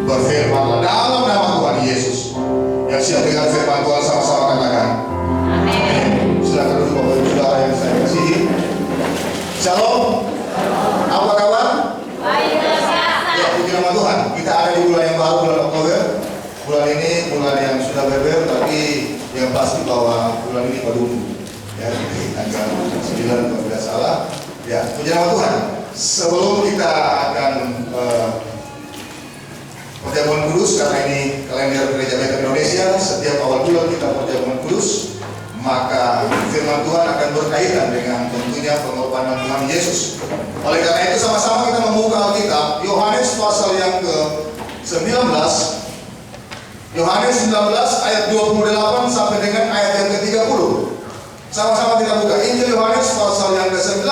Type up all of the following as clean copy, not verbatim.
Berfirmanlah dalam nama Tuhan Yesus. Yang siap dengar firman Tuhan sama-sama katakan amin. Silakan duduk Bapak Ibu Saudara yang saya kasihi. Shalom. Apa kabar? Baik, Ya, puji nama Tuhan. Kita ada di bulan yang baru, bulan Oktober. Bulan ini bulan yang sudah beber, tapi yang pasti bahwa bulan ini baru ya, tanggal 9 kalau tidak salah. Ya, puji nama Tuhan. Sebelum kita akan perjamuan kudus, karena ini kalender Gereja Bethel Indonesia, setiap awal bulan kita perjamuan kudus, maka firman Tuhan akan berkaitan dengan tentunya pengorbanan Tuhan Yesus. Oleh karena itu sama-sama kita membuka Alkitab Yohanes pasal yang ke-19, Yohanes 19 ayat 28 sampai dengan ayat yang ke-30. Sama-sama kita buka Injil Yohanes pasal yang ke-19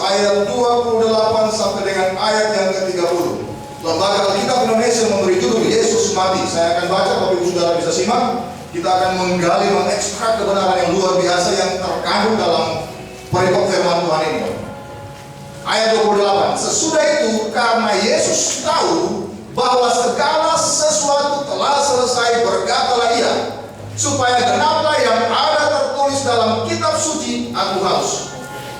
ayat 28 sampai dengan ayat yang ke-30. Lembaga Alkitab Indonesia memberi judul Yesus mati. Saya akan baca, Bapak Ibu Saudara bisa simak. Kita akan menggali, mengekstrak kebenaran yang luar biasa yang terkandung dalam perikop firman Tuhan ini. Ayat 28. Sesudah itu, karena Yesus tahu bahwa segala sesuatu telah selesai, berkatalah ia, supaya genaplah yang ada tertulis dalam kitab suci, aku haus.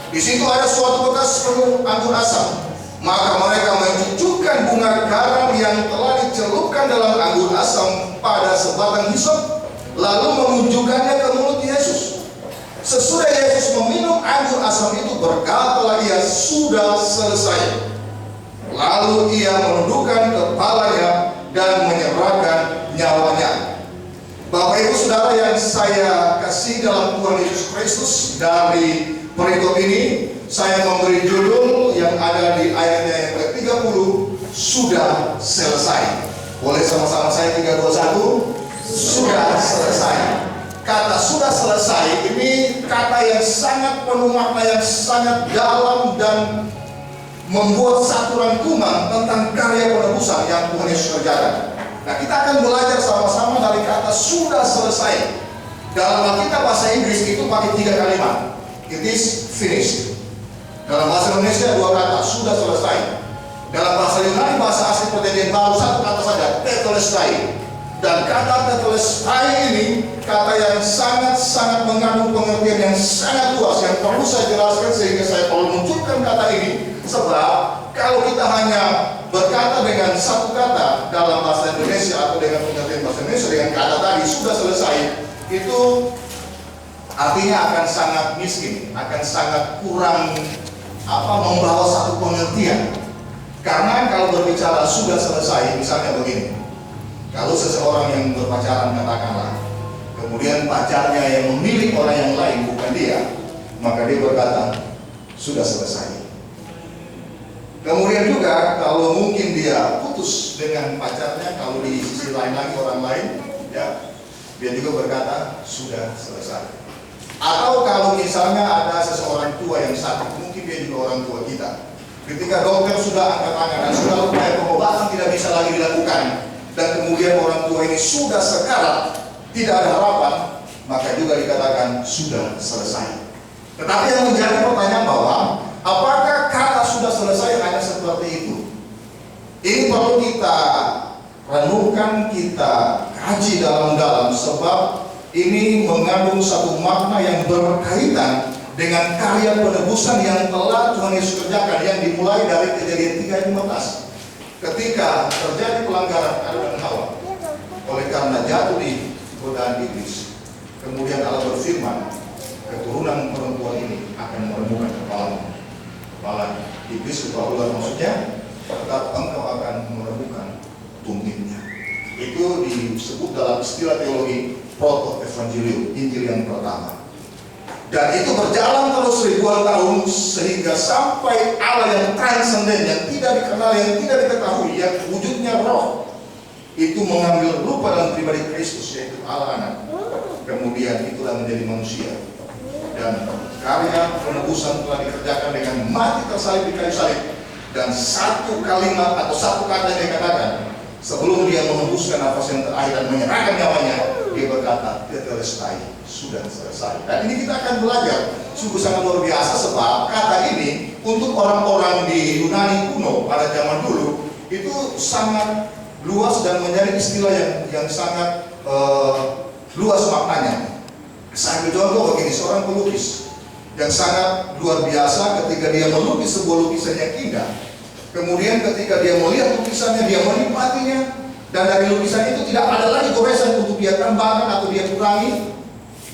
Di situ ada suatu bekas penuh anggur asam. Maka mereka mencucukkan bunga garam yang telah dicelupkan dalam anggur asam pada sebatang hisop, lalu menunjukkannya ke mulut Yesus. Sesudah Yesus meminum anggur asam itu, berkatalah ia, sudah selesai. Lalu ia menundukkan kepalanya dan menyerahkan nyawanya. Bapak Ibu Saudara yang saya kasih dalam Tuhan Yesus Kristus, dari perikop ini saya memberi judul yang ada di ayatnya yang ke-30, sudah selesai. Boleh sama-sama saya 3, 2, 1. Sudah selesai. Kata sudah selesai ini kata yang sangat penuh makna, yang sangat dalam, dan membuat satu rangkuman tentang karya penebusan yang Tuhan Yesus kerjakan. Nah, kita akan belajar sama-sama dari kata sudah selesai. Dalam Alkitab bahasa Inggris itu pakai 3 kalimat. It is finished. Dalam bahasa Indonesia 2 kata, sudah selesai. Dalam bahasa Yunani, bahasa asli perjanjian baru, 1 kata saja, tetelestai. Dan kata tetelestai ini kata yang sangat-sangat mengandung pengertian yang sangat luas, yang perlu saya jelaskan sehingga saya perlu munculkan kata ini. Sebab kalau kita hanya berkata dengan 1 kata dalam bahasa Indonesia atau dengan pengertian bahasa Indonesia dengan kata tadi sudah selesai, itu artinya akan sangat miskin, akan sangat kurang membawa satu pengertian. Karena kalau berbicara sudah selesai, misalnya begini, kalau seseorang yang berpacaran katakanlah, kemudian pacarnya yang memilih orang yang lain bukan dia, maka dia berkata sudah selesai. Kemudian juga kalau mungkin dia putus dengan pacarnya, kalau di sisi lain lagi orang lain, ya, dia juga berkata sudah selesai. Atau kalau misalnya ada seseorang tua yang sakit, mungkin dia juga orang tua kita. Ketika dokter sudah angkat tangan dan sudah upaya pengobatan tidak bisa lagi dilakukan, dan kemudian orang tua ini sudah sekarat, tidak ada harapan, maka juga dikatakan sudah selesai. Tetapi yang menjadi pertanyaan bahwa apakah kata sudah selesai hanya seperti itu? Ini perlu kita renungkan, kita kaji dalam-dalam, sebab ini mengandung satu makna yang berkaitan dengan karya penebusan yang telah Tuhan Yesus kerjakan, yang dimulai dari Kejadian 3:15. Ketika terjadi pelanggaran Adam dan Hawa, oleh karena jatuh di godaan iblis, kemudian Allah berfirman, keturunan perempuan ini akan meremukkan kepala iblis, kepala ular maksudnya, tetap engkau akan meremukkan tumitnya. Itu disebut dalam istilah teologi proto-evangelium, Injil yang pertama. Dan itu berjalan terus ribuan tahun sehingga sampai Allah yang transenden, yang tidak dikenal, yang tidak diketahui, yang wujudnya roh, itu mengambil rupa dalam pribadi Kristus, yaitu Allah Anak. Kemudian itulah menjadi manusia. Dan karya penebusan telah dikerjakan dengan mati tersalib di kayu salib. Dan satu kalimat atau satu kata yang dikatakan sebelum dia menembuskan nafas yang terakhir dan menyerahkan nyawanya, dia berkata, tetelestai, sudah selesai. Dan ini kita akan belajar sungguh sangat luar biasa, sebab kata ini untuk orang-orang di Yunani kuno pada zaman dulu itu sangat luas dan menjadi istilah yang sangat luas maknanya. Saya ambil contoh begini, seorang pelukis yang sangat luar biasa ketika dia melukis sebuah lukisan yang indah. Kemudian ketika dia melihat lukisannya, dia menikmatinya, dan dari lukisan itu tidak ada lagi goresan untuk dia tambahkan atau dia kurangi,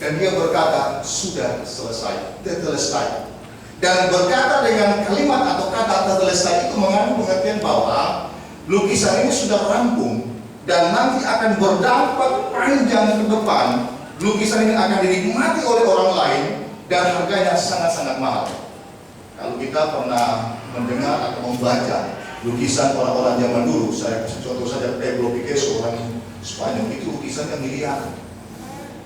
dan dia berkata, sudah selesai, tetelestai. Dan berkata dengan kalimat atau kata tetelestai itu mengandung pengertian bahwa lukisan ini sudah rampung dan nanti akan berdampak panjang ke depan. Lukisan ini akan dinikmati oleh orang lain dan harganya sangat-sangat mahal. Kalau kita pernah mendengar atau membaca lukisan orang-orang zaman dulu, saya kasih contoh saja Pablo Picasso, orang Spanyol, itu lukisannya miliaran,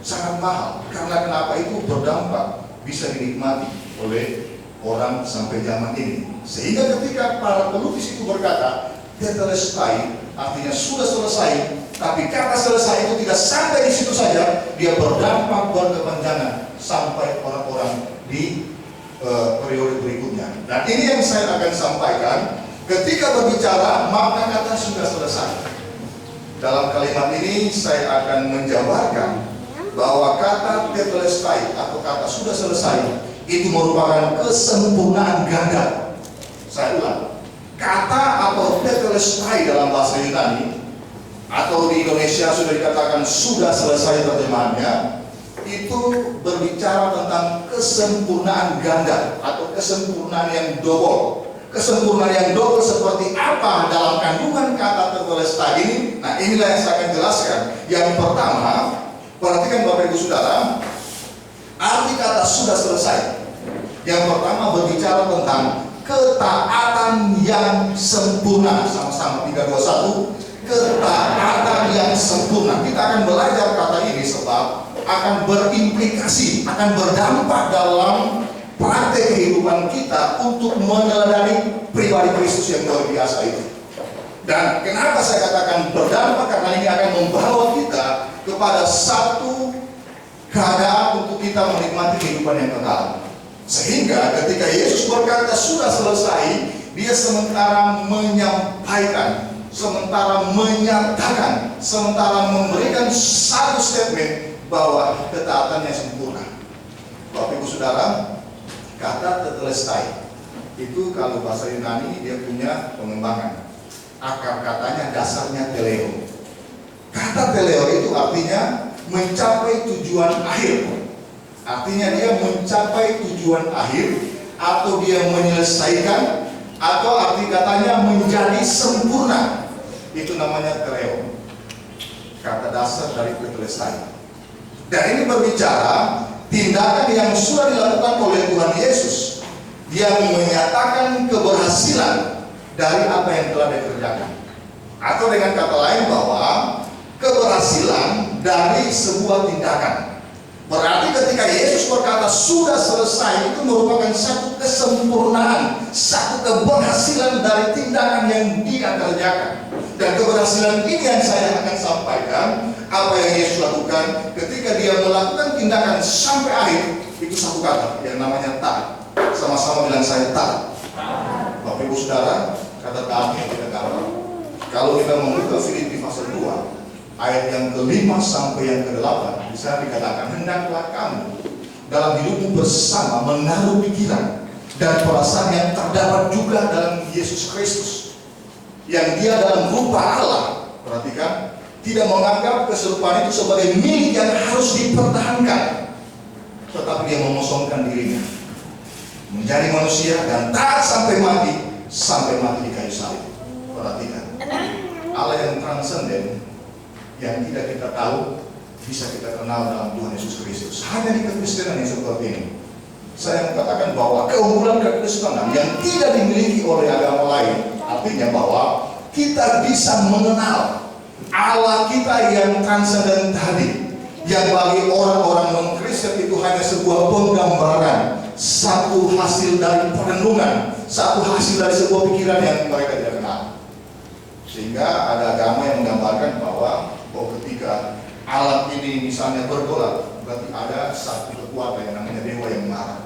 sangat mahal. Karena kenapa? Itu berdampak, bisa dinikmati oleh orang sampai zaman ini. Sehingga ketika para pelukis itu berkata tetelestai, artinya sudah selesai, tapi kata selesai itu tidak sampai di situ saja, dia berdampak berkepanjangan sampai orang-orang di periode berikutnya. Dan ini yang saya akan sampaikan ketika berbicara makna kata sudah selesai. Dalam kalimat ini saya akan menjabarkan bahwa kata tetelestai atau kata sudah selesai itu merupakan kesempurnaan ganda. Saya ulang, kata atau tetelestai dalam bahasa Yunani atau di Indonesia sudah dikatakan sudah selesai terjemahannya, itu berbicara tentang kesempurnaan ganda atau kesempurnaan yang double. Kesempurnaan yang double seperti apa dalam kandungan kata tetelestai ini? Nah, inilah yang saya akan jelaskan. Yang pertama, perhatikan Bapak Ibu Saudara, arti kata sudah selesai. Yang pertama berbicara tentang ketaatan yang sempurna. Sama-sama 3, 2, 1. Ketaatan yang sempurna. Kita akan belajar kata ini sebab akan berimplikasi, akan berdampak dalam praktek kehidupan kita untuk meneladani pribadi Kristus yang luar biasa itu. Dan kenapa saya katakan berdampak? Karena ini akan membawa kita kepada satu keadaan untuk kita menikmati kehidupan yang kekal. Sehingga ketika Yesus berkata sudah selesai, dia sementara menyampaikan, sementara menyatakan, sementara memberikan satu statement bahwa ketaatannya sempurna. Bapak Ibu Saudara, kata tetelestai itu kalau bahasa Yunani dia punya pengembangan. Akar katanya dasarnya teleo. Kata teleo itu artinya mencapai tujuan akhir. Artinya dia mencapai tujuan akhir atau dia menyelesaikan, atau arti katanya menjadi sempurna. Itu namanya teleo. Kata dasar dari tetelestai. Dan ini berbicara tindakan yang sudah dilakukan oleh Tuhan Yesus yang menyatakan keberhasilan dari apa yang telah dikerjakan. Atau dengan kata lain bahwa keberhasilan dari sebuah tindakan. Berarti ketika Yesus berkata sudah selesai, itu merupakan satu kesempurnaan, satu keberhasilan dari tindakan yang dia kerjakan. Dan keberhasilan ini yang saya akan sampaikan, apa yang Yesus lakukan ketika dia melakukan tindakan sampai akhir. Itu satu kata yang namanya taat. Sama-sama bilang saya taat. Bapak Ibu Saudara, kata taat yang kita katakan. Kalau kita membuka Filipi pasal 2 ayat yang ke-5 sampai yang ke-8, bisa dikatakan hendaklah kamu dalam hidupmu bersama menaruh pikiran dan perasaan yang terdapat juga dalam Yesus Kristus, yang dia dalam rupa Allah, perhatikan, tidak menganggap keserupaan itu sebagai milik yang harus dipertahankan, tetapi dia mengosongkan dirinya, menjadi manusia dan taat sampai mati di kayu salib. Perhatikan, Allah yang transenden, yang tidak kita tahu, bisa kita kenal dalam Tuhan Yesus Kristus. Hanya di kekristenan yang seperti ini. Saya mengatakan bahwa keunggulan kekristenan yang tidak dimiliki oleh agama lain, artinya bahwa kita bisa mengenal Allah kita yang transenden tadi, yang bagi orang-orang non-Kristen itu hanya sebuah penggambaran, satu hasil dari perenungan, satu hasil dari sebuah pikiran yang mereka tidak kenal. Sehingga ada agama yang menggambarkan bahwa ketika alam ini misalnya bergolak, berarti ada satu kekuatan yang namanya dewa yang marah.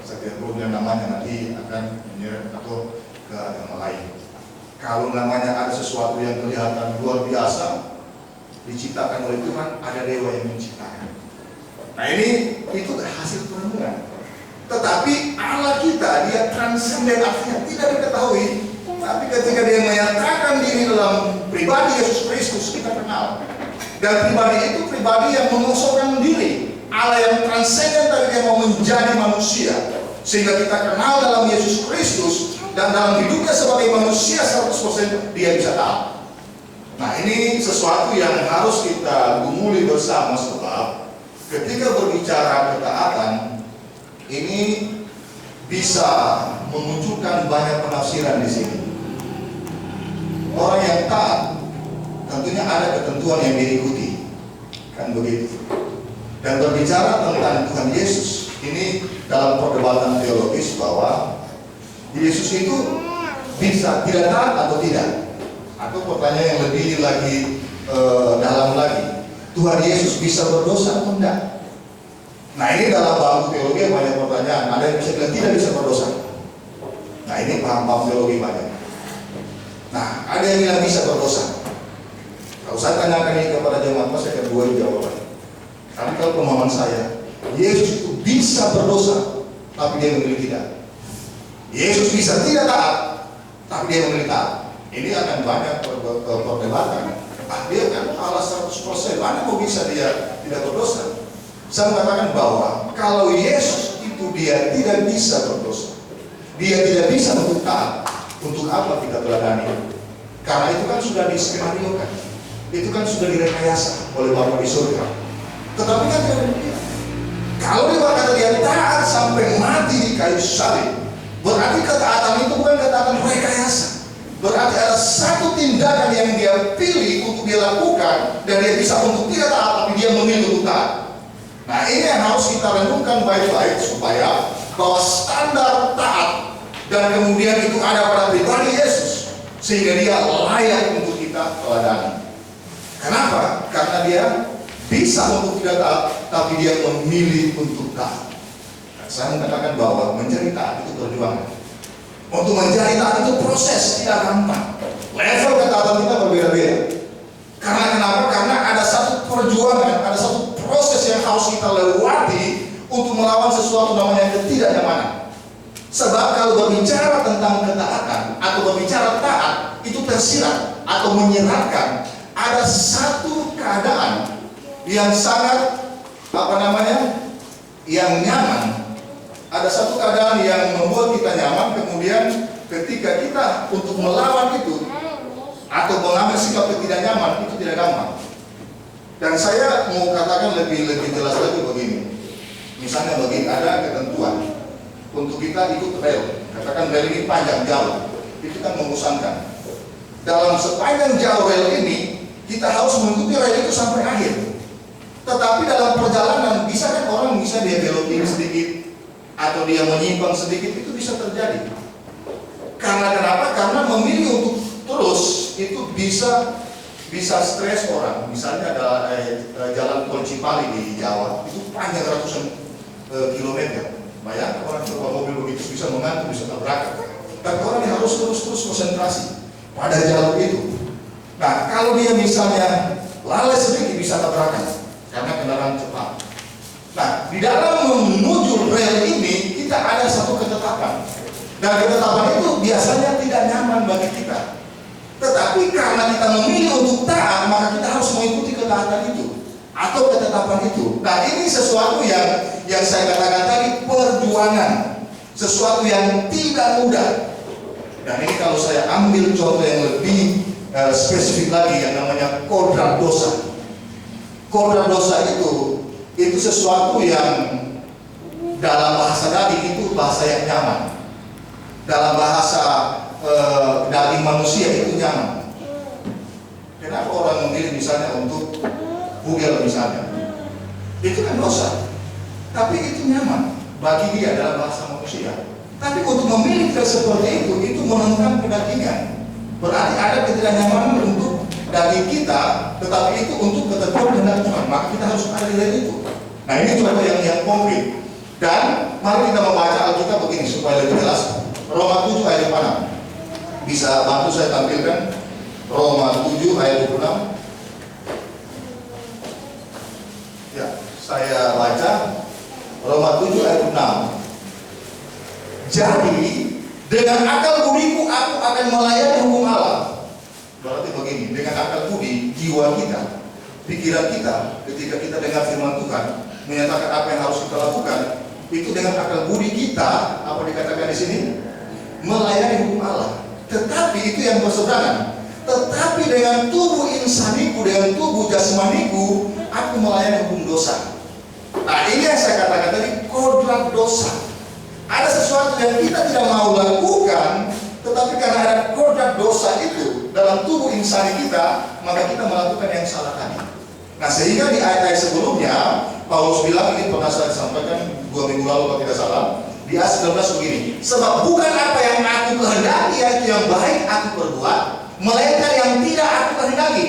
Saya tidak perlu bilang namanya, nanti akan menyeret atau ke agama lain. Kalau namanya ada sesuatu yang kelihatan luar biasa diciptakan oleh Tuhan, ada dewa yang menciptakan. Nah ini itu hasil perenungan. Tetapi Allah kita, dia transenden, artinya tidak diketahui. Tapi ketika dia menyatakan diri dalam pribadi Yesus Kristus, kita kenal. Dan pribadi itu pribadi yang mengosongkan diri. Allah yang transenden tadi dia mau menjadi manusia. Sehingga kita kenal dalam Yesus Kristus. Dan dalam hidupnya sebagai manusia 100% dia bisa tahu. Nah ini sesuatu yang harus kita gumuli bersama, sebab ketika berbicara ketaatan, ini bisa memunculkan banyak penafsiran di sini. Orang yang taat tentunya ada ketentuan yang diikuti, kan begitu. Dan berbicara tentang Tuhan Yesus, ini dalam perdebatan teologis bahwa Yesus itu bisa tidak taat atau tidak. Atau pertanyaan yang lebih lagi dalam lagi, Tuhan Yesus bisa berdosa atau tidak? Nah ini dalam bangku teologi banyak pertanyaan. Ada yang bisa bilang tidak bisa berdosa. Nah ini paham-paham teologi banyak. Nah ada yang bilang bisa berdosa. Kalau saya tanyakan ini kepada jemaat, saya akan dua jawaban. Tapi kalau pemahaman saya, Yesus itu bisa berdosa, tapi dia memilih tidak. Yesus bisa tidak taat, tapi dia memilih taat. Ini akan banyak perdebatan. Dia kan Allah 100%, mana mau bisa dia tidak berdosa? Saya mengatakan bahwa kalau Yesus itu dia tidak bisa berdosa, dia tidak bisa untuk taat, untuk apa kita teladani? Karena itu kan sudah diskenariokan, itu kan sudah direkayasa oleh Bapa di surga. Tetapi kan tidak demikian. Kalau dia berkata dia taat sampai mati di kayu salib, berarti ketaatan itu bukan ketaatan rekayasa. Berarti ada satu tindakan yang dia pilih untuk dia lakukan, dan dia bisa untuk tidak taat, tapi dia memilih untuk taat. Nah ini yang harus kita renungkan baik-baik, supaya bahwa standar taat dan kemudian itu ada pada pribadi Yesus, sehingga dia layak untuk kita teladani. Kenapa? Karena dia bisa untuk tidak taat, tapi dia memilih untuk taat. Nah, saya mengatakan bahwa mencari taat itu perjuangan. Untuk mencari taat itu proses, tidak gampang. Level ketaatan kita berbeda-beda. Karena kenapa? Karena ada satu perjuangan, ada satu proses yang harus kita lewati untuk melawan sesuatu namanya ketidaknyamanan. Sebab kalau berbicara tentang ketaatan atau berbicara taat, itu tersirat atau menyeratkan ada satu keadaan yang sangat yang nyaman. Ada satu keadaan yang membuat kita nyaman, kemudian ketika kita untuk melawan itu atau mengambil sikap yang tidak nyaman, itu tidak gampang. Dan saya mau katakan lebih jelas lagi begini. Misalnya begini, ada ketentuan untuk kita ikut rel. Katakan rel ini panjang jauh, itu kan membosankan. Dalam sepanjang jauh rel ini, kita harus mengikuti rel itu sampai akhir. Tetapi dalam perjalanan bisa kan orang bisa dia belok kiri sedikit atau dia menyimpang sedikit, itu bisa terjadi. Karena kenapa? Karena memilih untuk terus itu bisa stres orang. Misalnya ada jalan tol Cipali di Jawa, itu panjang ratusan kilometer. Bayangkan orang coba mobil begitu bisa mengantuk, bisa tabrakan. Tapi orang yang harus terus konsentrasi pada jalur itu. Nah, kalau dia misalnya lalai sedikit bisa tabrakan karena kendaraan cepat. Nah, di dalam menuju rel ini kita ada satu ketetapan. Dan ketetapan itu biasanya tidak nyaman bagi kita. Tetapi karena kita memilih untuk taat, maka kita harus mengikuti ketaatan itu atau ketetapan itu. Nah, ini sesuatu yang saya katakan tadi, perjuangan, sesuatu yang tidak mudah. Dan ini kalau saya ambil contoh yang lebih spesifik lagi, yang namanya kodrat dosa. Kodrat dosa itu sesuatu yang dalam bahasa daging itu bahasa yang nyaman. Dalam bahasa daging manusia itu nyaman. Kenapa orang memilih misalnya untuk bugel misalnya? Itu kan dosa. Tapi itu nyaman bagi dia dalam bahasa manusia. Tapi untuk memilih seperti itu menentang kedagingan. Berarti ada ketidaknyamanan untuk daging kita, tetapi itu untuk ketentuan kehendak Tuhan. Maka kita harus ada di itu. Nah ini contoh yang konkret. Dan mari kita membaca Alkitab begini supaya lebih jelas. Roma 7 ayat 6. Bisa bantu saya tampilkan Roma 7 ayat 26. Ya, saya baca Roma 7 ayat 6. Jadi dengan akal budiku aku akan melayani hukum Allah. Berarti begini, dengan akal budi jiwa kita, pikiran kita, ketika kita dengar firman Tuhan menyatakan apa yang harus kita lakukan, itu dengan akal budi kita, apa dikatakan di sini, melayani hukum Allah. Tetapi itu yang berseberangan. Tetapi dengan tubuh insaniku, dengan tubuh jasmaniku, aku melayani hukum dosa. Nah, ini yang saya katakan tadi, kodrat dosa. Ada sesuatu yang kita tidak mau lakukan, tetapi karena ada kodrat dosa itu dalam tubuh insani kita, maka kita melakukan yang salah tadi. Nah, sehingga di ayat-ayat sebelumnya Paulus bilang, ini pernah saya sampaikan 2 minggu lalu kalau tidak salah, di ayat 19 begini, sebab bukan apa yang aku kehendaki yaitu yang baik aku perbuat, melainkan yang tidak aku kehendaki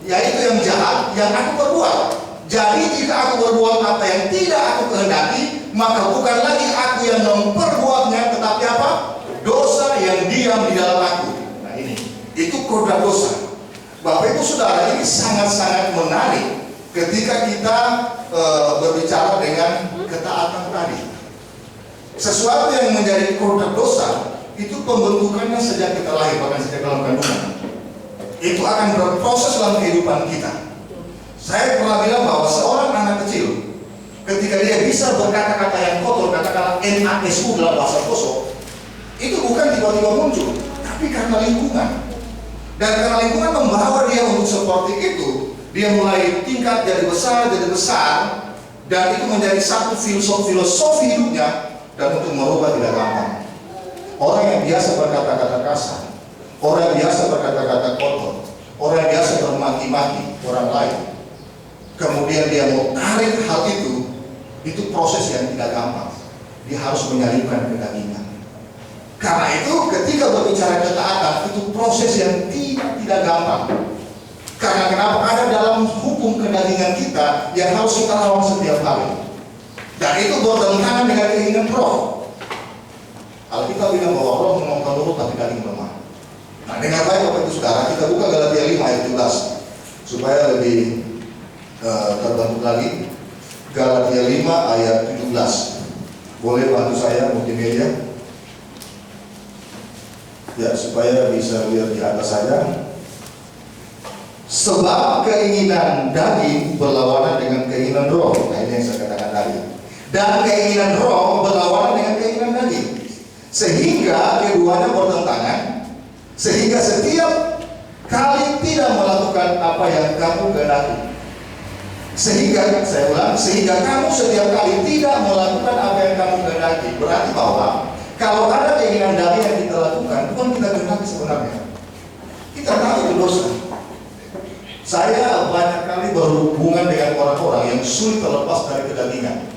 yaitu yang jahat yang aku perbuat. Jadi jika aku berbuat apa yang tidak aku kehendaki, maka bukan lagi aku yang memperbuatnya, tetapi apa? Dosa yang diam di dalam aku. Nah, ini itu kodrat dosa. Bapak Ibu Saudara, ini sangat-sangat menarik ketika kita berbicara dengan ketaatan tadi. Sesuatu yang menjadi kodrat dosa itu pembentukannya sejak kita lahir, bahkan sejak dalam kandungan. Itu akan berproses dalam kehidupan kita. Saya pernah bilang bahwa seorang anak kecil ketika dia bisa berkata-kata yang kotor, katakanlah NASU dalam bahasa Poso, itu bukan tiba-tiba muncul, tapi karena lingkungan. Dan karena lingkungan membawa dia untuk seperti itu, dia mulai tingkat jadi besar, dan itu menjadi satu filosofi hidupnya, dan untuk merubah tidak gampang. Orang yang biasa berkata-kata kasar, orang yang biasa berkata-kata kotor, orang yang biasa bermaki-maki orang lain, kemudian dia mau tarik hal itu proses yang tidak gampang. Dia harus menyalipkan kedagingan. Karena itu ketika berbicara ketaatan, itu proses yang tidak gampang. Karena kenapa? Ada dalam hukum kedagingan kita yang harus kita lawan setiap hari. Dan itu bertentangan dengan keinginan roh. Alkitab bilang bahwa roh memang nurut tapi daging lemah. Nah, dengan baik Bapak Ibu Saudara, kita buka Galatia 5 ayat 17 supaya lebih terbentuk lagi. Galatia 5 ayat 17. Boleh bantu saya multimedia? Ya, supaya bisa lihat di atas saja. Sebab keinginan daging berlawanan dengan keinginan roh. Nah, ini yang saya katakan tadi. Dan keinginan roh berlawanan dengan keinginan daging. Sehingga keduanya bertentangan. Sehingga setiap kali tidak melakukan apa yang kamu kehendaki. Sehingga, saya ulang, sehingga kamu setiap kali tidak melakukan apa yang kamu kehendaki. Berarti bahwa kalau ada keinginan daging yang kita lakukan, bukan kita kehendaki sebenarnya. Kita tahu itu dosa. Saya banyak kali berhubungan dengan orang-orang yang sulit terlepas dari kedagingan.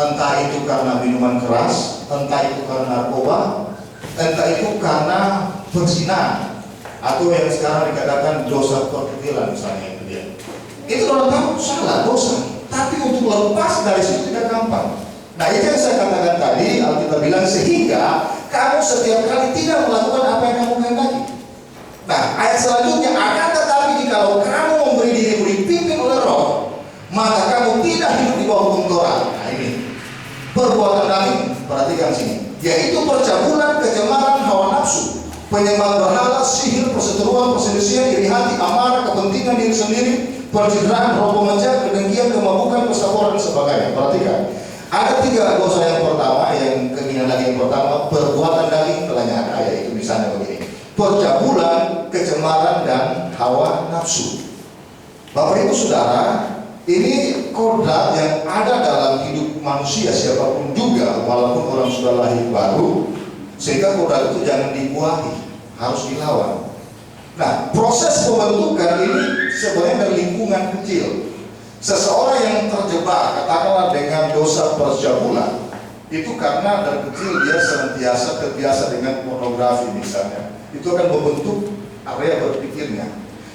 Entah itu karena minuman keras, entah itu karena narkoba, entah itu karena perzinahan, atau yang sekarang dikatakan dosa perkecilan misalnya itu dia. Itu orang tahu salah, dosa. Tapi untuk lepas dari situ tidak gampang. Nah, itu yang saya katakan tadi, Alkitab bilang sehingga kamu setiap kali tidak melakukan apa yang kamu kehendaki. Nah, ayat selanjutnya, akan tetapi jikalau kamu memberi dirimu dipimpin oleh roh, maka kamu tidak hidup di bawah hukum Taurat. Nah, ini perbuatan daging, perhatikan sini, yaitu percabulan, kecemaran, hawa nafsu, penyembahan berhala, sihir, perseteruan, perselisihan, iri hati, amarah, kepentingan diri sendiri, percideraan, roh pemecah, kedengkian, kemabukan, persaburan, dan sebagainya. Perhatikan, ada 3 dosa yang pertama, yang keinginan daging yang pertama, perbuatan daging telah nyata, yaitu misalnya begini, percabulan, kecemaran, dan hawa nafsu. Bapak Ibu Saudara, ini kodrat yang ada dalam hidup manusia siapapun juga, walaupun orang sudah lahir baru, sehingga kodrat itu jangan dibuahi, harus dilawan. Nah, proses pembentukan ini sebenarnya dari lingkungan kecil. Seseorang yang terjebak, katakanlah dengan dosa percabulan, itu karena dari kecil dia senantiasa terbiasa dengan pornografi misalnya. Itu akan membentuk area berpikirnya.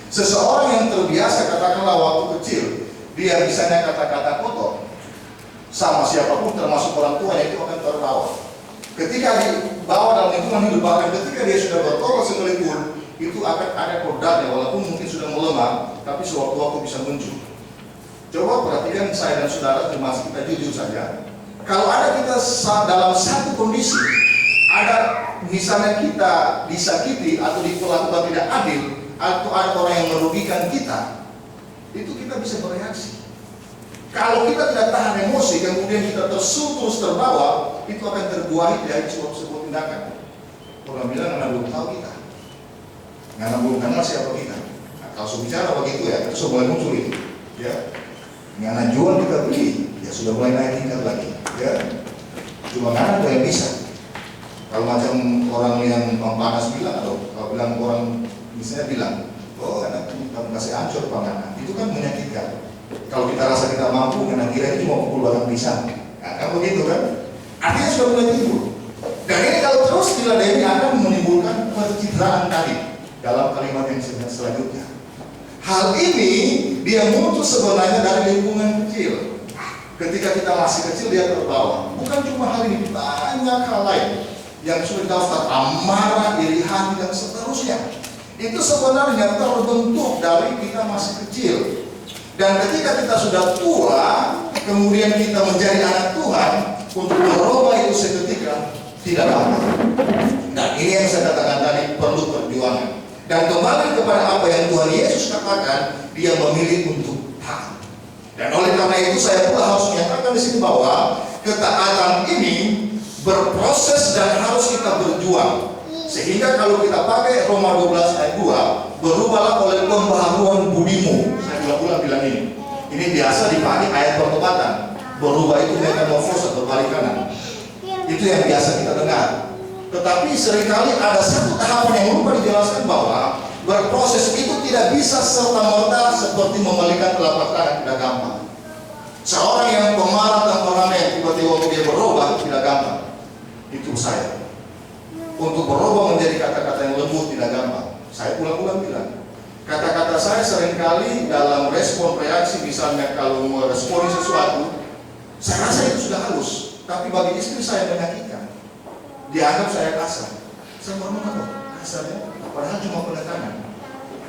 Seseorang yang terbiasa, katakanlah waktu kecil, dia misalnya kata-kata kotor sama siapapun termasuk orang tua, itu akan terbawa. Ketika bawa dalam lingkungan hidup, bahkan ketika dia sudah bertobat sekalipun, itu akan ada kodratnya, walaupun mungkin sudah melemah, tapi sewaktu-waktu bisa muncul. Coba perhatikan saya dan saudara, termasuk kita jujur saja. Kalau ada kita dalam satu kondisi, ada misalnya kita disakiti atau diperlakukan tidak adil, atau ada orang yang merugikan kita, itu kita bisa bereaksi. Kalau kita tidak tahan emosi, kemudian kita terus terbawa, itu akan terbuahi dari sebuah tindakan. Orang bilang, "Anak belum tahu kita, anak belum kenal siapa kita." Nah, kalau sudah bicara begitu ya, itu sudah mulai muncul itu. Ya, anak jual kita beli, ya sudah mulai naik tingkat lagi. Ya, cuma anak yang bisa. Kalau macam orang yang panas bilang, atau kalau bilang orang misalnya bilang, "Oh, anak kita kasih hancur panganan," itu kan menyakitkan. Kalau kita rasa kita mampu, karena kira itu cuma pukul batang pisang, nah, kan begitu kan? Artinya sudah mulai timbul. Dan ini kalau terus diladeni akan menimbulkan pencitraan tadi dalam kalimat yang selanjutnya. Hal ini dia muncul sebenarnya dari lingkungan kecil. Ketika kita masih kecil dia terbawa. Bukan cuma hal ini, banyak hal lain yang sudah daftar, amarah, iri hati dan seterusnya. Itu sebenarnya terbentuk dari kita masih kecil. Dan ketika kita sudah tua, kemudian kita menjadi anak Tuhan, untuk merubah itu seketika tidak gampang. Nah, ini yang saya katakan tadi, perlu perjuangan. Dan kembali kepada apa yang Tuhan Yesus katakan, dia memilih untuk taat. Dan oleh karena itu saya pula harus menyatakan di sini bahwa ketaatan ini berproses dan harus kita berjuang. Sehingga kalau kita pakai Roma 12 ayat 2, berubahlah oleh pembaharuan budimu. Saya ulang-ulang bilang ini. Ini biasa dipakai ayat pertobatan. Berubah itu metamorfosa, berbalik kanan. Itu yang biasa kita dengar. Tetapi seringkali ada satu tahapan yang lupa dijelaskan, bahwa berproses itu tidak bisa serta-merta seperti membalikan telapak tangan, tidak gampang. Seorang yang pemarah temperamen tiba-tiba dia berubah tidak gampang. Itu saya. Untuk berubah menjadi kata-kata yang lembut tidak gampang. Saya ulang-ulang bilang, kata-kata saya seringkali dalam respon reaksi, misalnya kalau meresponi sesuatu, saya rasa itu sudah halus, tapi bagi istri saya menyakitkan. Dianggap saya kasar. Saya ngomong kasarnya, padahal cuma penekanan.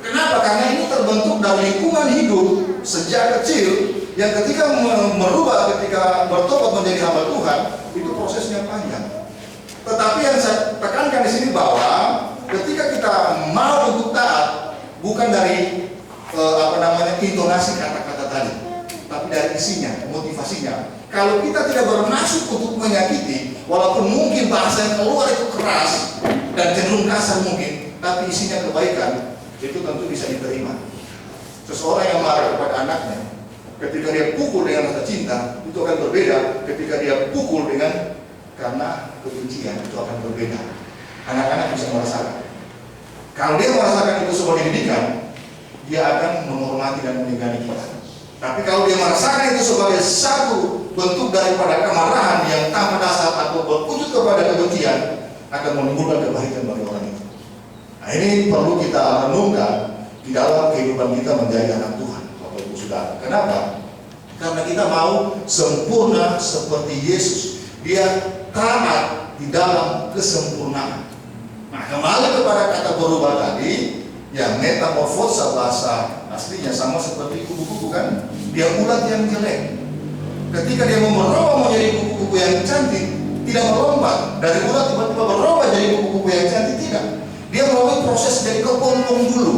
Kenapa? Karena ini terbentuk dari lingkungan hidup sejak kecil, yang ketika merubah, ketika bertobat menjadi hamba Tuhan, itu prosesnya panjang. Tetapi yang saya tekankan di sini bahwa ketika kita mau untuk taat, bukan dari intonasi kata-kata tadi, tapi dari isinya, motivasinya. Kalau kita tidak bermaksud untuk menyakiti, walaupun mungkin bahasa yang keluar itu keras dan cenderung kasar mungkin, tapi isinya kebaikan, itu tentu bisa diterima. Seseorang yang marah kepada anaknya, ketika dia pukul dengan rasa cinta, itu akan berbeda ketika dia pukul dengan karena kebencian, itu akan berbeda. Anak-anak bisa merasakan. Kalau dia merasakan itu sebagai didikan, dia akan menghormati dan meninggali kita. Tapi kalau dia merasakan itu sebagai satu bentuk daripada kemarahan yang tanpa dasar atau berwujud kepada kebencian, akan menimbulkan kebaikan bagi orang itu. Nah, ini perlu kita renungkan di dalam kehidupan kita menjadi anak Tuhan, Bapak Ibu Saudara. Kenapa? Karena kita mau sempurna seperti Yesus. Dia taat di dalam kesempurnaan. Nah, kembali kepada kata berubah tadi, yang metamorfosa bahasa aslinya sama seperti kupu-kupu kan, dia ulat yang jelek. Ketika dia merubah menjadi kupu-kupu yang cantik, tidak melompat dari ulat tiba-tiba berubah jadi kupu-kupu yang cantik, tidak. Dia melalui proses jadi kepompong dulu.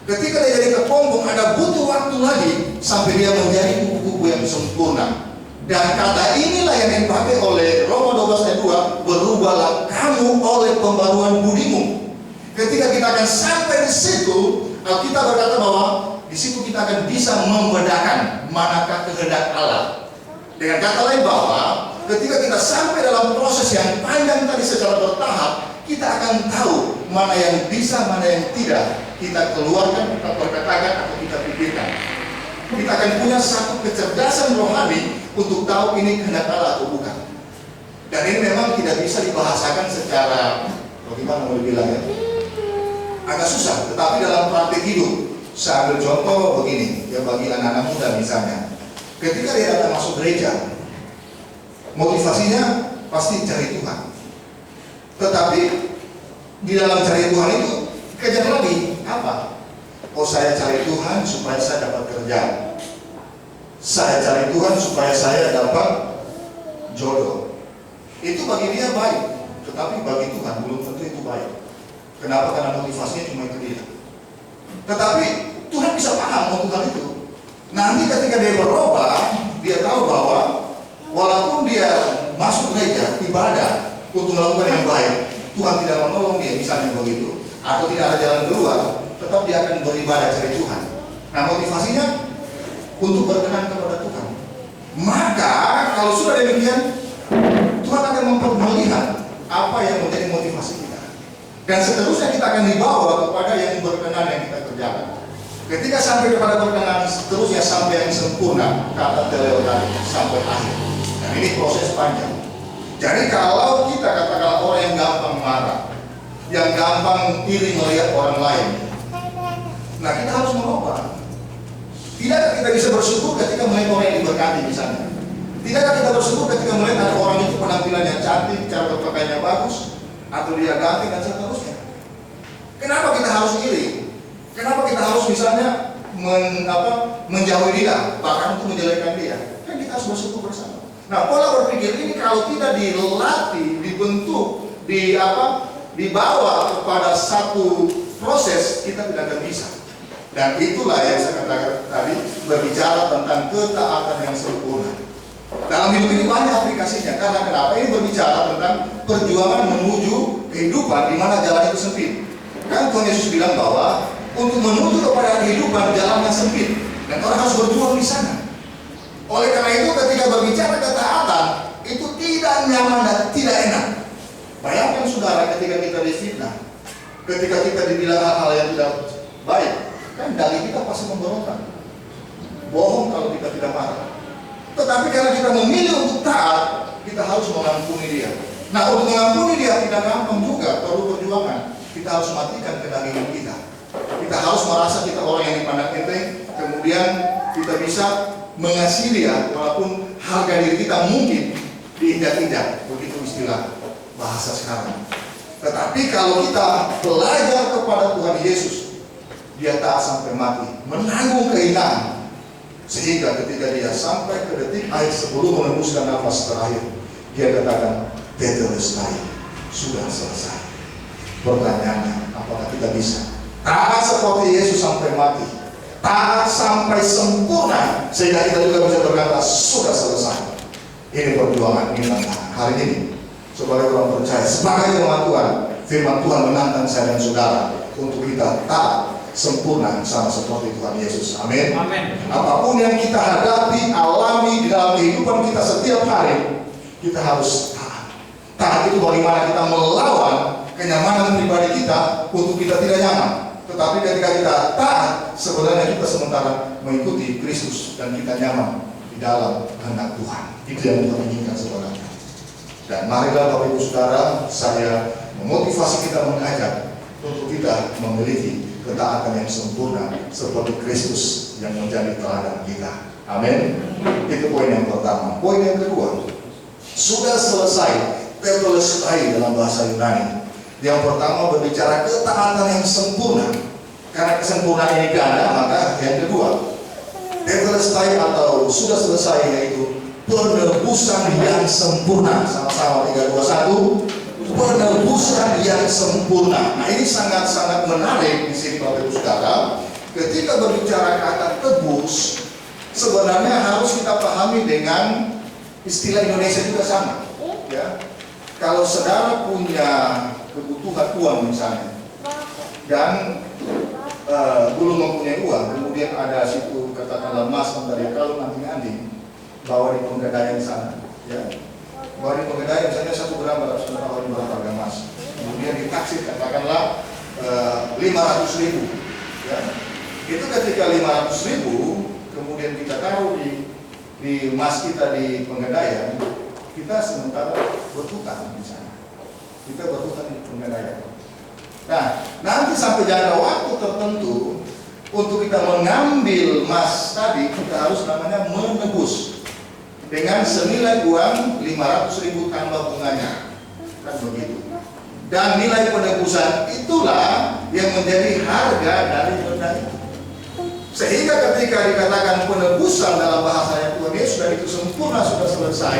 Ketika dia jadi kepompong, ada butuh waktu lagi sampai dia menjadi kupu-kupu yang sempurna. Dan kata inilah yang dipakai oleh Roma 12 ayat 2, berubahlah kamu oleh pembaruan budimu. Ketika kita akan sampai di situ, kita berkata bahwa di situ kita akan bisa membedakan manakah kehendak Allah. Dengan kata lain bahwa ketika kita sampai dalam proses yang panjang tadi secara bertahap, kita akan tahu mana yang bisa, mana yang tidak kita keluarkan, kita perkatakan atau kita pikirkan. Kita akan punya satu kecerdasan rohani untuk tahu ini kehendak Allah atau bukan. Dan ini memang tidak bisa dibahasakan secara, bagaimana mau dibilang ya, agak susah. Tetapi dalam praktik hidup, saya ambil contoh begini, ya bagi anak-anak muda misalnya, ketika dia datang masuk gereja, motivasinya pasti cari Tuhan. Tetapi di dalam cari Tuhan itu kejar lagi apa? Oh, saya cari Tuhan supaya saya dapat kerja. Saya cari Tuhan supaya saya dapat jodoh. Itu bagi dia baik, tetapi bagi Tuhan belum tentu itu baik. Kenapa? Karena motivasinya cuma itu dia. Tetapi Tuhan bisa paham untuk hal itu. Nanti ketika dia berubah, dia tahu bahwa walaupun dia masuk gereja, ibadah untuk melakukan yang baik, Tuhan tidak menolong dia, misalnya begitu, atau tidak ada jalan keluar, tetap dia akan beribadah cari Tuhan. Nah, motivasinya untuk berkenan kepada Tuhan. Maka kalau sudah demikian, Tuhan akan melihat apa yang menjadi motivasi kita. Dan seterusnya kita akan dibawa kepada yang berkenan yang kita kerjakan. Ketika sampai kepada berkenan, seterusnya sampai yang sempurna, kata Teleo tadi, sampai akhir. Dan ini proses panjang. Jadi kalau kita katakanlah orang yang gampang marah, yang gampang iri melihat orang lain, nah kita harus merubah. Tidakkah kita bisa bersyukur ketika melihat orang yang diberkati misalnya? Tidakkah kita bersyukur ketika melihat ada orang itu penampilannya cantik, cara berpakaiannya bagus, atau dia ganteng dan seterusnya? Kenapa kita harus iri? Kenapa kita harus misalnya menjauhi dia, bahkan untuk menjelekkan dia? Kan kita harus bersyukur bersama. Nah, pola berpikir ini kalau tidak dilatih, dibentuk, dibawa kepada satu proses, kita tidak akan bisa. Dan itulah yang saya katakan tadi, berbicara tentang ketaatan yang sempurna. Dalam hidup ini banyak aplikasinya. Karena kenapa? Ini berbicara tentang perjuangan menuju kehidupan di mana jalan itu sempit. Kan Tuhan Yesus bilang bahwa untuk menuju kepada kehidupan jalannya sempit dan orang harus berjuang di sana. Oleh karena itu ketika berbicara ketaatan itu tidak nyaman dan tidak enak. Bayangkan saudara ketika kita difitnah, ketika kita dibilang hal-hal yang tidak baik, kan dari kita pasti memberontak. Bohong kalau kita tidak marah. Tetapi karena kita memilih untuk taat, kita harus mengampuni dia. Nah, untuk mengampuni dia tidak gampang juga, perlu perjuangan. Kita harus matikan kedagingan kita. Kita harus merasa kita orang yang dipandang enteng, kemudian kita bisa mengasihi dia walaupun harga diri kita mungkin diinjak-injak, begitu istilah bahasa sekarang. Tetapi kalau kita belajar kepada Tuhan Yesus, dia taat sampai mati, menanggung kehinaan, sehingga ketika dia sampai ke detik akhir sebelum menembuskan nafas terakhir, dia katakan, tetelestai, sudah selesai. Pertanyaannya, apakah kita bisa taat seperti Yesus sampai mati, taat sampai sempurna, sehingga kita juga bisa berkata, sudah selesai. Ini perjuangan kita hari ini. Sebagai orang percaya, sebagai jemaat Tuhan, firman Tuhan menantang saya dan saudara untuk kita taat sempurna sama seperti Tuhan Yesus. Amin. Amin. Apapun yang kita hadapi, alami di dalam kehidupan kita setiap hari, kita harus taat. Taat itu bagaimana kita melawan kenyamanan pribadi kita untuk kita tidak nyaman. Tetapi ketika kita taat, sebenarnya kita sementara mengikuti Kristus dan kita nyaman di dalam kehendak Tuhan. Itu yang kita inginkan saudara. Dan marilah Bapak Ibu Saudara, saya memotivasi kita mengajak untuk kita memiliki ketaatan yang sempurna seperti Kristus yang menjadi teladan kita. Amin. Itu poin yang pertama. Poin yang kedua, sudah selesai, tetelestai dalam bahasa Yunani. Yang pertama berbicara ketaatan yang sempurna. Karena kesempurnaan ini ganda, maka yang kedua, tetelestai atau sudah selesai, yaitu penebusan yang sempurna. Sama-sama 3, 2, 1. Penebusan yang sempurna. Nah, ini sangat-sangat menarik di sini Bapak Ibu Saudara. Ketika berbicara kata tebus, sebenarnya harus kita pahami dengan istilah Indonesia juga sama. Ya, kalau saudara punya kebutuhan uang misalnya, dan belum mempunyai uang, kemudian ada situ katakanlah emas dari kalung anting-anting, bawa di Pegadaian sana, ya. Bawa di Pegadaian misalnya 1 gram berapa harga emas. Kemudian ditaksir katakanlah 500.000, ya. Itu ketika 500.000 kemudian kita taruh di emas kita di Pegadaian, kita sementara berhutang di sana. Kita berhutang di Pegadaian. Nah, nanti sampai jangka waktu tertentu untuk kita mengambil emas tadi, kita harus namanya menebus dengan senilai uang 500.000 tambah bunganya, kan begitu. dan nilai penebusan itulah yang menjadi harga dari benda itu. Sehingga ketika dikatakan penebusan dalam bahasa Tuhan Yesus dan itu sempurna, sudah selesai,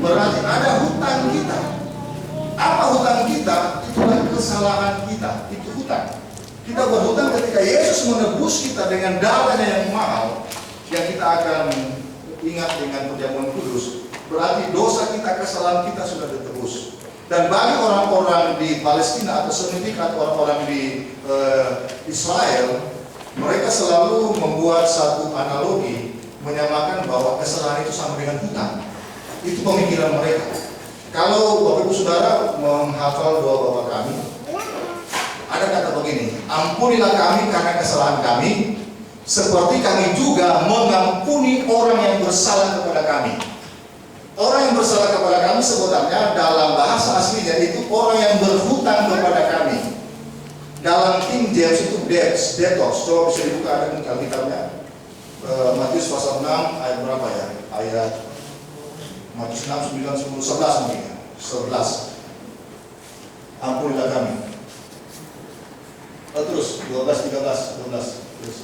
berarti ada hutang kita. Apa hutang kita? Itulah kesalahan kita. Itu hutang. Kita berhutang ketika Yesus menebus kita dengan darahnya yang mahal, yang kita akan ingat dengan perjamuan kudus. Berarti dosa kita, kesalahan kita sudah ditebus. Dan bagi orang-orang di Palestina atau Semitik atau orang-orang di Israel, mereka selalu membuat satu analogi menyamakan bahwa kesalahan itu sama dengan hutang. Itu pemikiran mereka. Kalau Bapak Ibu Saudara menghafal doa Bapa kami, ada kata begini, ampunilah kami karena kesalahan kami, seperti kami juga mengampuni orang yang bersalah kepada kami. Orang yang bersalah kepada kami sebenarnya dalam bahasa aslinya itu orang yang berhutang kepada kami. Dalam King James itu debts, debtors. Coba bisa dibuka, ada di Alkitabnya. Matius pasal 6 ayat berapa ya? Ayat Matius 6, 9, 10, 11 mungkin ya? 11. Ampunilah kami. Terus 12, 13, 12 terus.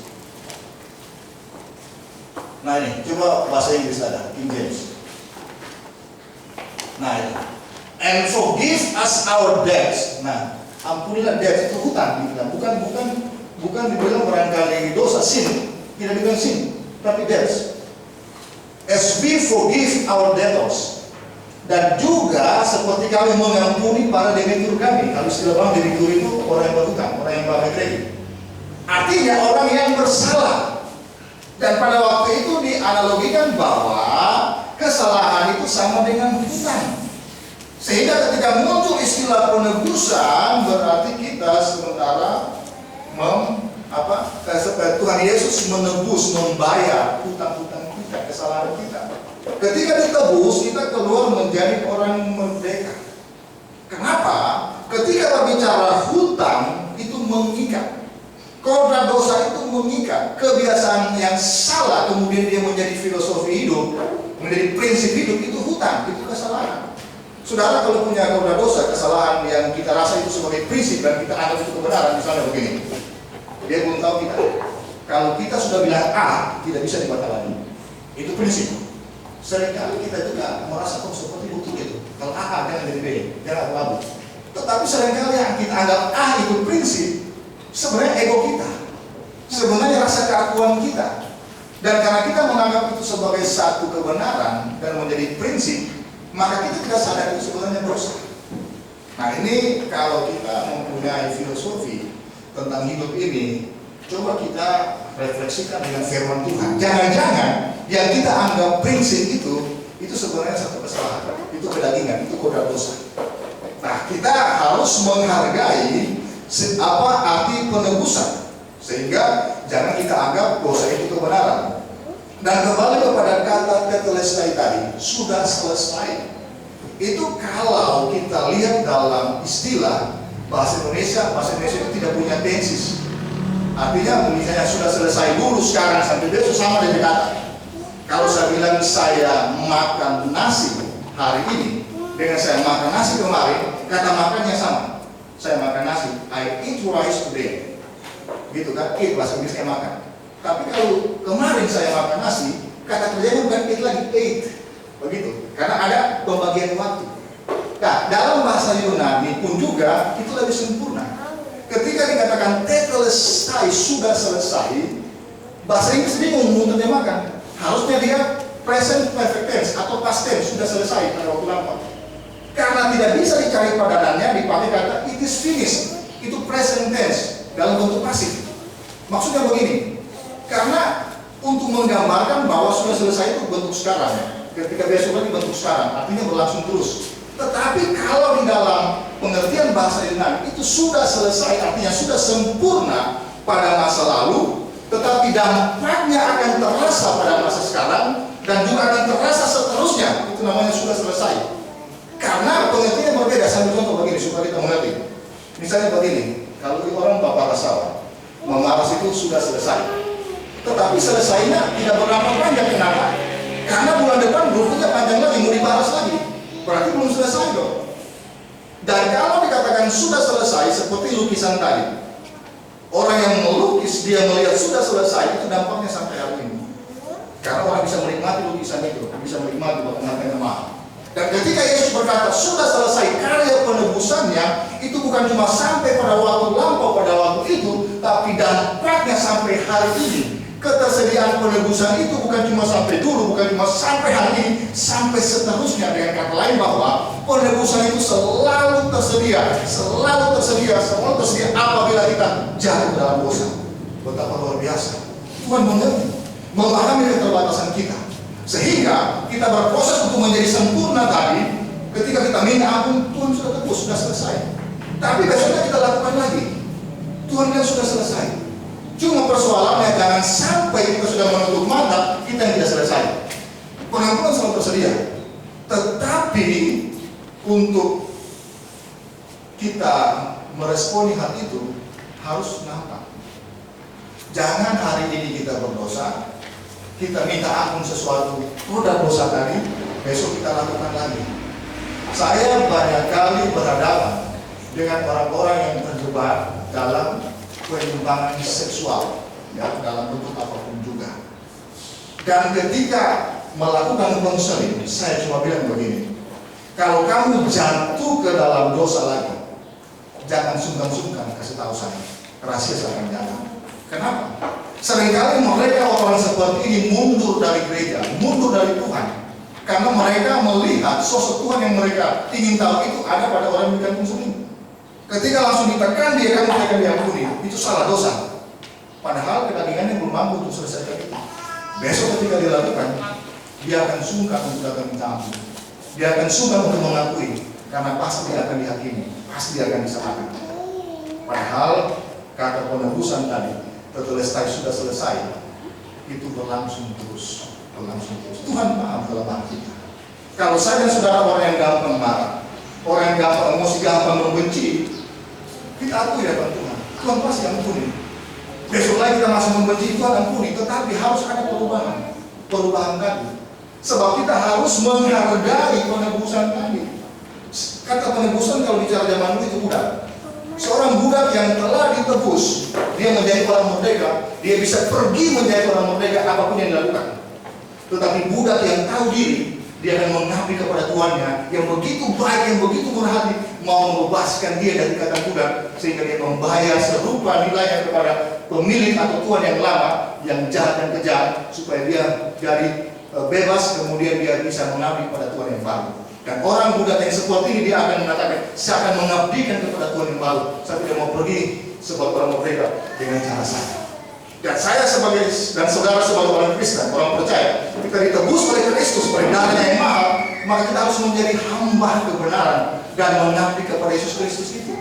Nah ini, coba bahasa Inggris ada, King James. Nah itu. And forgive us our debts. Nah, ampunilah debts itu hutang dibilang. Bukan dibilang barangkali dosa, sin. Tidak dibilang sin, tapi debts. As we forgive our debtors. Dan juga seperti kami mengampuni para debitur kami. Kalau istilah orang debitur itu orang yang berhutang, orang yang bayar kredit. Artinya orang yang bersalah. Dan pada waktu itu dianalogikan bahwa kesalahan itu sama dengan hutang. Sehingga ketika muncul istilah penebusan, berarti kita sementara Tuhan Yesus menebus, membayar hutang-hutang kita, kesalahan kita. Ketika ditebus, kita keluar menjadi orang merdeka. Kenapa? Ketika berbicara hutang, itu mengikat. Kodrat dosa itu mengikat. Kebiasaan yang salah, kemudian dia menjadi filosofi hidup, menjadi prinsip hidup, itu hutang, itu kesalahan. Saudara kalau punya kodrat dosa, kesalahan yang kita rasa itu sebagai prinsip dan kita anggap itu kebenaran, misalnya begini. Dia belum tahu kita. Kalau kita sudah bilang A, tidak bisa dibantah lagi. Itu prinsip. Seringkali kita juga merasa kok seperti betul itu. Kalau A, jangan jadi B, jangan abu-abu. Tetapi seringkali yang kita anggap A itu prinsip, sebenarnya ego kita. Sebenarnya rasa keakuan kita. Dan karena kita menganggap itu sebagai satu kebenaran dan menjadi prinsip, maka kita tidak sadar itu sebenarnya dosa. Nah ini kalau kita mempunyai filosofi tentang hidup ini, coba kita refleksikan dengan firman Tuhan. Jangan-jangan yang kita anggap prinsip itu sebenarnya satu kesalahan, itu kedagingan, itu kodrat dosa. Nah kita harus menghargai apa arti penebusan, sehingga jangan kita anggap dosa itu kebenaran. Dan kembali kepada kata tetelestai tadi, sudah selesai. Itu kalau kita lihat dalam istilah bahasa Indonesia itu tidak punya tensis. Artinya misalnya sudah selesai dulu sekarang sampai besok sama dengan kata. Kalau saya bilang saya makan nasi hari ini dengan saya makan nasi kemarin, kata makannya sama. Saya makan nasi, I eat rice today. Gitu kan, eat bahasa Inggrisnya makan. Tapi kalau kemarin saya makan nasi, kata kerjanya bukan eat lagi, ate. Begitu, karena ada pembagian waktu. Nah, dalam bahasa Yunani pun juga itu lebih sempurna. Ketika dikatakan tetelestai, sudah selesai, bahasa Inggris bingung menerjemahkan. Harusnya dia present perfect tense atau past tense, sudah selesai pada waktu lampau. Karena tidak bisa dicari padanannya, dipakai kata it is finished. Itu present tense dalam bentuk pasif. Maksudnya begini, karena untuk menggambarkan bahwa sudah selesai itu bentuk sekarang ya. Ketika besok lagi bentuk sekarang, artinya berlangsung terus. Tetapi kalau di dalam pengertian bahasa Yunani itu sudah selesai, artinya sudah sempurna pada masa lalu, tetapi dampaknya akan terasa pada masa sekarang dan juga akan terasa seterusnya. Itu namanya sudah selesai. Karena pengertiannya berbeda. Saya contoh begini supaya kita mengerti. Misalnya begini, kalau orang bapak rasawan, memaras itu sudah selesai. Tetapi selesainya tidak berdampak panjang. Kenapa? Karena bulan depan berikutnya panjang lagi, mau dibalas lagi. Berarti belum selesai dong. Dan kalau dikatakan sudah selesai, seperti lukisan tadi, orang yang melukis, dia melihat sudah selesai, itu dampaknya sampai hari ini. Karena orang bisa menikmati lukisan itu, bisa menikmati bahkan yang mahal. Dan ketika Yesus berkata sudah selesai, karya penebusannya itu bukan cuma sampai pada waktu lampau, pada waktu itu, tapi dampaknya sampai hari ini. Ketersediaan penebusan itu bukan cuma sampai dulu, bukan cuma sampai hari ini, sampai seterusnya. Dengan kata lain bahwa penebusan itu selalu tersedia apabila kita jatuh dalam dosa. Betapa luar biasa. Tuhan mengerti, memahami keterbatasan kita, sehingga kita berproses untuk menjadi sempurna tadi. Ketika kita minta ampun, Tuhan sudah tebus, sudah selesai. Tapi besoknya kita lakukan lagi. Tuhan bilang sudah selesai. Cuma persoalannya jangan sampai kita sudah menutup mata, kita yang tidak selesai. Pengampunan selalu tersedia. Tetapi untuk kita meresponi hal itu harus nampak. Jangan hari ini kita berdosa, kita minta ampun sesuatu, udah dosa tadi, besok kita lakukan lagi. Saya banyak kali berhadapan dengan orang-orang yang terjebak dalam penyimpangan seksual, ya, dalam bentuk apapun juga. Dan ketika melakukan konseling, saya cuma bilang begini: kalau kamu jatuh ke dalam dosa lagi, jangan sungkan-sungkan kasih tahu saya, rahasia saya akan jalan. Kenapa? Seringkali mereka orang seperti ini mundur dari gereja, mundur dari Tuhan, karena mereka melihat sosok Tuhan yang mereka ingin tahu itu ada pada orang yang bukan konseling. Ketika langsung ditekan dia kan mereka diampuni, itu salah dosa. Padahal kedagingannya belum mampu untuk selesaikan itu. Besok ketika dilakukan, dia akan sungkan untuk datang minta ampun. Dia akan sungkan untuk mengakui, karena pasti dia akan dihakimi, pasti dia akan disalahkan. Padahal kata penebusan tadi, tetelestai sudah selesai, itu berlangsung terus. Tuhan paham dalam hati kita. Kalau saya dan saudara orang yang gampang marah, orang yang gampang emosi, gampang membenci, kita akui ya Tuhan, Tuhan pasti ampuni. Besok lagi kita masih membenci, Tuhan ampuni. Tetapi harus ada perubahan tadi. Sebab kita harus menghargai penebusan tadi. Kata penebusan kalau bicara zaman dulu itu budak. Seorang budak yang telah ditebus, dia menjadi orang merdeka, dia bisa pergi menjadi orang merdeka apapun yang dilakukan. Tetapi budak yang tahu diri, dia akan mengabdi kepada tuannya yang begitu baik, yang begitu murah hati, mau membebaskan dia dari kata budak, sehingga dia membayar serupa nilainya kepada pemilik atau tuan yang lama, yang jahat dan kejam, supaya dia jadi bebas, kemudian dia bisa mengabdi kepada tuan yang baru. Dan orang budak yang seperti ini, dia akan mengatakan, saya akan mengabdikan kepada tuan yang baru, saya tidak mau pergi sebagai orang merdeka dengan cara saya. Dan saya sebagai, dan saudara sebagai orang Kristen, orang percaya, kita ditebus oleh Kristus, oleh darahnya yang mahal, maka kita harus menjadi hamba kebenaran dan mengabdi kepada Yesus Kristus itu.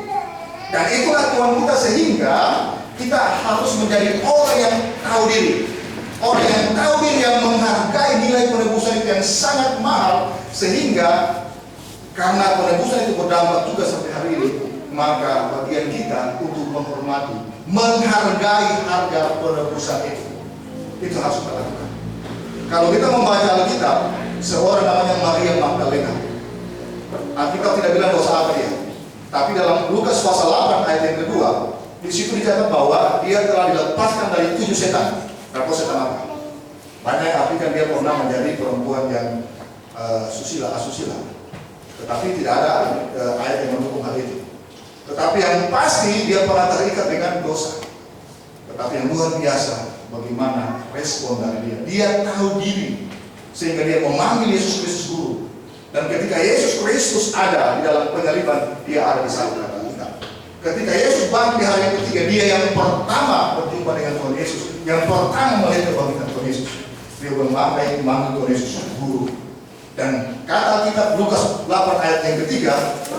Dan itulah Tuhan kita, sehingga kita harus menjadi orang yang tahu diri. Orang yang tahu diri, yang menghargai nilai penebusan itu yang sangat mahal, sehingga karena penebusan itu berdampak juga sampai hari ini, maka bagian kita untuk menghormati, menghargai harga penebusan itu harus kita lakukan. Kalau kita membaca Alkitab, seorang namanya Maria Magdalena, Alkitab tidak bilang dosa apa dia, tapi dalam Lukas pasal 8 ayat yang kedua, di situ dicatat bahwa dia telah dilepaskan dari 7 setan. Berapa setan apa? Banyak yang artikan dia pernah menjadi perempuan yang asusila, tetapi tidak ada ayat yang mendukung hal itu. Tetapi yang pasti dia pernah terikat dengan dosa. Tetapi yang luar biasa, bagaimana respon dari dia. Dia tahu diri, sehingga dia memanggil Yesus Kristus guru. Dan ketika Yesus Kristus ada di dalam penyaliban, dia ada di sana. Ketika Yesus bangkit di hari yang ketiga, dia yang pertama berjumpa dengan Tuhan Yesus, yang pertama melihat kebangkitan Tuhan Yesus. Dia memanggil Tuhan Yesus guru. Dan kata Alkitab Lukas 8 ayat yang ketiga,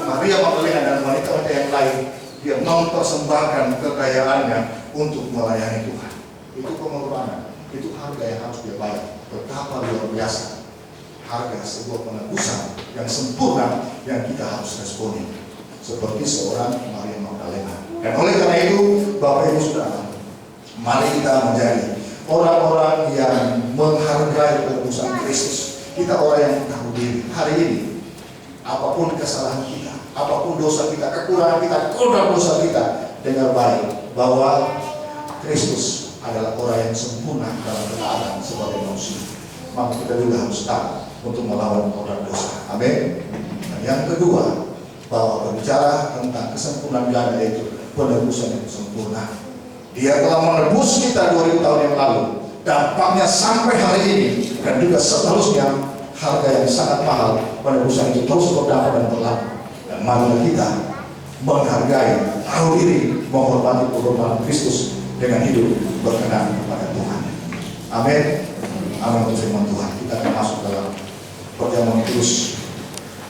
Maria Magdalena dan wanita-wanita yang lain, dia mempersembahkan kekayaannya untuk melayani Tuhan. Itu pengorbanan, itu harga yang harus dia bayar. Betapa luar biasa harga sebuah penebusan yang sempurna yang kita harus responi, seperti seorang Maria Magdalena. Dan oleh karena itu, Bapak Ibu Saudara, mari kita menjadi orang-orang yang menghargai penebusan Kristus. Kita orang yang tahu diri. Hari ini, apapun kesalahan kita, apapun dosa kita, kekurangan kita, kodrat dosa kita, dengar baik bahwa Kristus adalah orang yang sempurna dalam ketaatan sebagai manusia. Maka kita juga harus taat untuk melawan kodrat dosa. Amin. Dan yang kedua, bahwa berbicara tentang kesempurnaan Dia, yaitu penebusan yang sempurna. Dia telah menebus kita 2000 tahun yang lalu. Dampaknya sampai hari ini dan juga seterusnya, harga yang sangat mahal. Penebusan itu terus berdampak dan berlaku. Dan marilah kita menghargai, tahu diri, menghormati pengorbanan Kristus dengan hidup berkenan kepada Tuhan. Amin. Amin. Untuk firman Tuhan, kita akan masuk dalam perjamuan kudus.